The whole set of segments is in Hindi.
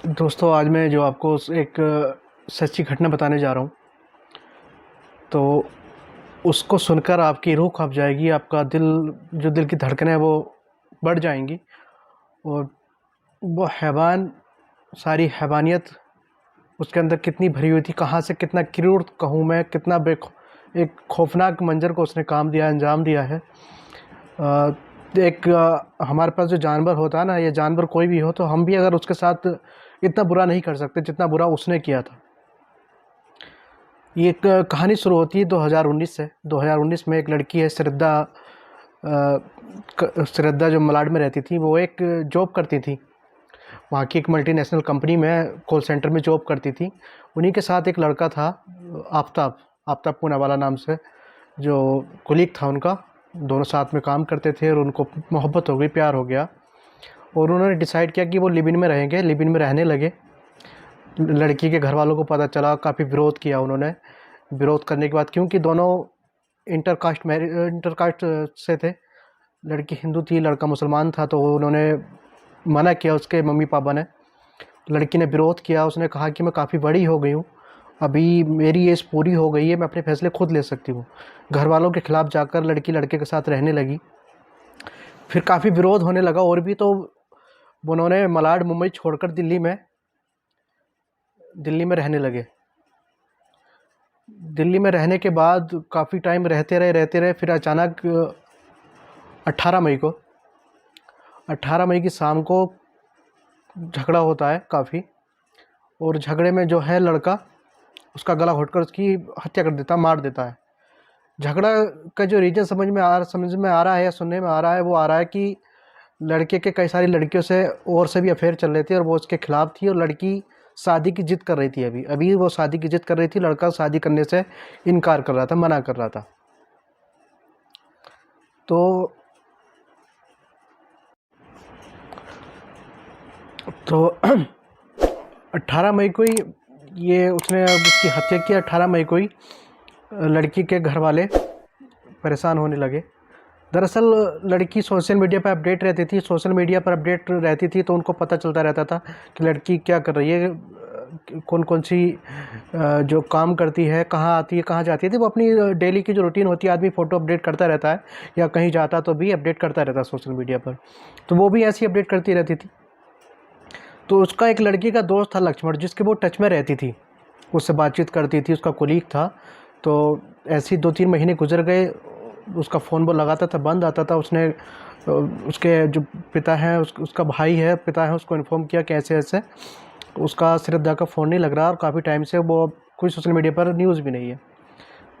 दोस्तों, आज मैं जो आपको एक सच्ची घटना बताने जा रहा हूँ। तो उसको सुनकर आपकी रूह काँप जाएगी, आपका दिल की धड़कनें वो बढ़ जाएँगी। और वो हैवान, सारी हैवानियत उसके अंदर कितनी भरी हुई थी, कहाँ से कितना क्रूर कहूँ मैं, कितना एक खौफ़नाक मंज़र को उसने अंजाम दिया है। हमारे पास जो जानवर होता है ना, ये जानवर कोई भी हो, तो हम भी अगर उसके साथ इतना बुरा नहीं कर सकते जितना बुरा उसने किया था। ये एक कहानी शुरू होती है 2019 से। 2019 में एक लड़की है, श्रद्धा, जो मलाड में रहती थी। वो एक जॉब करती थी, वहाँ की एक मल्टीनेशनल कंपनी में कॉल सेंटर में जॉब करती थी। उन्हीं के साथ एक लड़का था, आफ़ताब आफ़ताब पूनावाला नाम से, जो कोलीग था उनका। दोनों साथ में काम करते थे और उनको मोहब्बत हो गई, प्यार हो गया, और उन्होंने डिसाइड किया कि वो लिव इन में रहेंगे। लिव इन में रहने लगे। लड़की के घर वालों को पता चला, काफ़ी विरोध किया उन्होंने। विरोध करने के बाद, क्योंकि दोनों इंटर कास्ट से थे, लड़की हिंदू थी, लड़का मुसलमान था, तो उन्होंने मना किया, उसके मम्मी पापा ने। लड़की ने विरोध किया, उसने कहा कि मैं काफ़ी बड़ी हो गई हूँ, अभी मेरी एज पूरी हो गई है, मैं अपने फैसले खुद ले सकती हूँ। घर वालों के खिलाफ़ जाकर लड़की लड़के के साथ रहने लगी। फिर काफ़ी विरोध होने लगा और भी, तो उन्होंने मलाड मुंबई छोड़कर दिल्ली में रहने लगे। दिल्ली में रहने के बाद काफ़ी टाइम रहते रहे। फिर अचानक 18 मई को 18 मई की शाम को झगड़ा होता है काफ़ी। और झगड़े में जो है, लड़का उसका गला घोंटकर उसकी हत्या कर देता, मार देता है। झगड़ा का जो रीज़न समझ में आ रहा है या सुनने में आ रहा है, वो आ रहा है कि लड़के के कई सारी लड़कियों से और से भी अफेयर चल रहे थे और वो उसके खिलाफ़ थी, और लड़की शादी की ज़िद कर रही थी। अभी वो शादी की ज़िद कर रही थी, लड़का शादी करने से इनकार कर रहा था, मना कर रहा था। तो 18 मई को ही ये उसने अब उसकी हत्या की। 18 मई को ही लड़की के घर वाले परेशान होने लगे। दरअसल लड़की सोशल मीडिया पर अपडेट रहती थी, तो उनको पता चलता रहता था कि लड़की क्या कर रही है, कौन कौन सी जो काम करती है, कहाँ आती है, कहाँ जाती है। तो वो अपनी डेली की जो रूटीन होती है, आदमी फ़ोटो अपडेट करता रहता है, या कहीं जाता तो भी अपडेट करता रहता है सोशल मीडिया पर। तो वो भी ऐसी अपडेट करती रहती थी। तो उसका एक लड़की का दोस्त था, लक्ष्मण, जिसके वो टच में रहती थी, उससे बातचीत करती थी, उसका कोलीग था। तो ऐसे ही 2-3 महीने गुजर गए। उसका फ़ोन वो लगाता था, बंद आता था। उसके जो पिता हैं, उसका भाई है, पिता है, उसको इन्फॉर्म किया कि ऐसे-ऐसे उसका श्रद्धा का फ़ोन नहीं लग रहा, और काफ़ी टाइम से वो कोई सोशल मीडिया पर न्यूज़ भी नहीं है।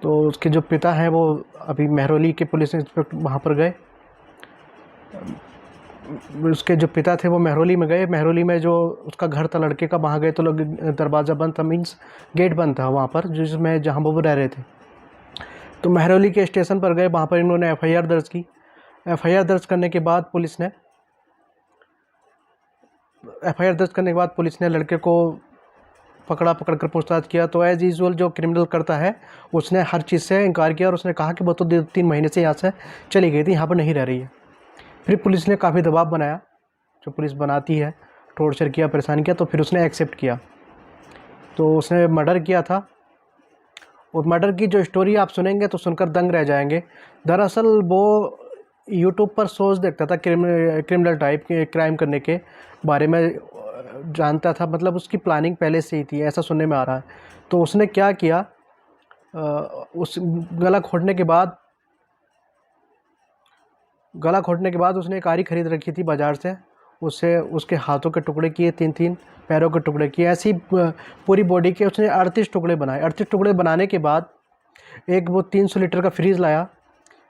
तो उसके जो पिता हैं, वो अभी महरौली के पुलिस इंस्पेक्टर वहाँ पर गए। उसके जो पिता थे वो महरौली में गए। महरौली में जो उसका घर था लड़के का, वहाँ गए तो लोग, दरवाज़ा बंद था, मीन्स गेट बंद था वहाँ पर, जिसमें जहाँ वो रह रहे थे। तो महरौली के स्टेशन पर गए, वहाँ पर इन्होंने एफआईआर दर्ज की। एफआईआर दर्ज करने के बाद पुलिस ने लड़के को पकड़ कर पूछताछ किया। तो एज़ यूजुअल जो क्रिमिनल करता है, उसने हर चीज़ से इनकार किया, और उसने कहा कि वो तो 2-3 महीने से यहाँ से चली गई थी, यहाँ पर नहीं रह रही है। फिर पुलिस ने काफ़ी दबाव बनाया, जो पुलिस बनाती है, टॉर्चर किया, परेशान किया, तो फिर उसने एक्सेप्ट किया। तो उसने मर्डर किया था, और मर्डर की जो स्टोरी आप सुनेंगे तो सुनकर दंग रह जाएंगे। दरअसल वो यूट्यूब पर शोज़ देखता था, क्रिमिनल टाइप के क्राइम करने के बारे में जानता था, मतलब उसकी प्लानिंग पहले से ही थी, ऐसा सुनने में आ रहा है। तो उसने क्या किया, उस गला घोटने के बाद उसने एक आरी खरीद रखी थी बाज़ार से। उससे उसके हाथों के टुकड़े किए, 3-3 पैरों के टुकड़े किए, ऐसी पूरी बॉडी के उसने 38 टुकड़े बनाए। 38 टुकड़े बनाने के बाद एक वो 300 लीटर का फ्रीज़ लाया।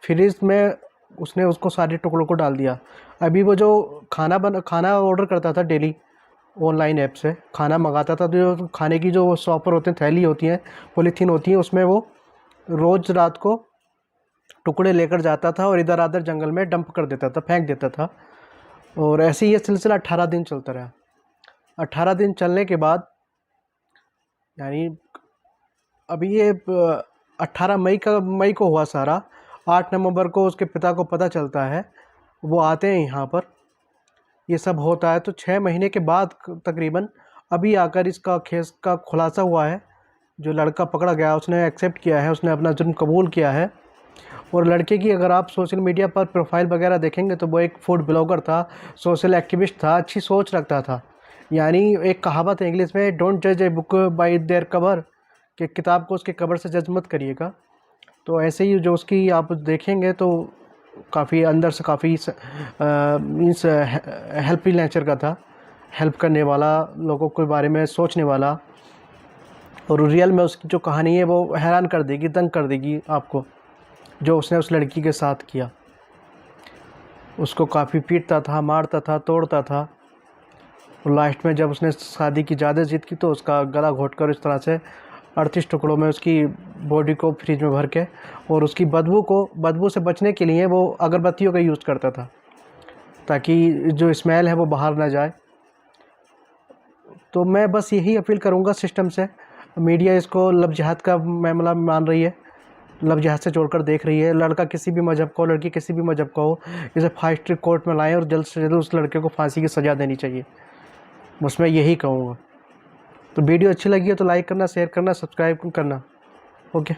फ्रीज़ में उसने उसको सारे टुकड़ों को डाल दिया। अभी वो जो खाना ऑर्डर करता था डेली, ऑनलाइन ऐप से खाना मंगाता था, तो जो खाने की जो शॉपर होते हैं, थैली होती हैं, पॉलीथीन होती है, उसमें वो रोज़ रात को टुकड़े लेकर जाता था और इधर-उधर जंगल में डंप कर देता था, फेंक देता था। और ऐसे ही ये सिलसिला 18 दिन चलता रहा। 18 दिन चलने के बाद, यानी अभी ये 18 मई को हुआ सारा। 8 नवंबर को उसके पिता को पता चलता है, वो आते हैं यहाँ पर, ये सब होता है। तो 6 महीने के बाद तकरीबन अभी आकर इसका केस का खुलासा हुआ है। जो लड़का पकड़ा गया उसने एक्सेप्ट किया है, उसने अपना जुर्म कबूल किया है। और लड़के की अगर आप सोशल मीडिया पर प्रोफाइल वगैरह देखेंगे तो वो एक फूड ब्लॉगर था, सोशल एक्टिविस्ट था, अच्छी सोच रखता था। यानी एक कहावत है इंग्लिश में, डोंट जज a book by there cover, कि किताब को उसके कवर से जज मत करिएगा। तो ऐसे ही जो उसकी आप देखेंगे तो काफ़ी अंदर से काफ़ी मीन्स हेल्पफुल नेचर का था, हेल्प करने वाला, लोगों के बारे में सोचने वाला। और रियल में उसकी जो कहानी है वो हैरान कर देगी, दंग कर देगी आपको, जो उसने उस लड़की के साथ किया। उसको काफ़ी पीटता था, मारता था, तोड़ता था। और लास्ट में जब उसने शादी की ज़्यादा जिद की तो उसका गला घोंटकर इस तरह से 38 टुकड़ों में उसकी बॉडी को फ्रिज में भर के, और उसकी बदबू से बचने के लिए वो अगरबत्तियों का यूज़ करता था, ताकि जो स्मेल है वो बाहर ना जाए। तो मैं बस यही अपील करूँगा सिस्टम से, मीडिया इसको लव जिहाद का मामला मान रही है, लव जिहाद से जोड़कर देख रही है। लड़का किसी भी मज़हब का हो, लड़की किसी भी मज़हब का हो, इसे फास्ट कोर्ट में लाएं और जल्द से जल्द उस लड़के को फांसी की सज़ा देनी चाहिए। बस मैं यही कहूँगा। तो वीडियो अच्छी लगी है तो लाइक करना, शेयर करना, सब्सक्राइब करना। ओके।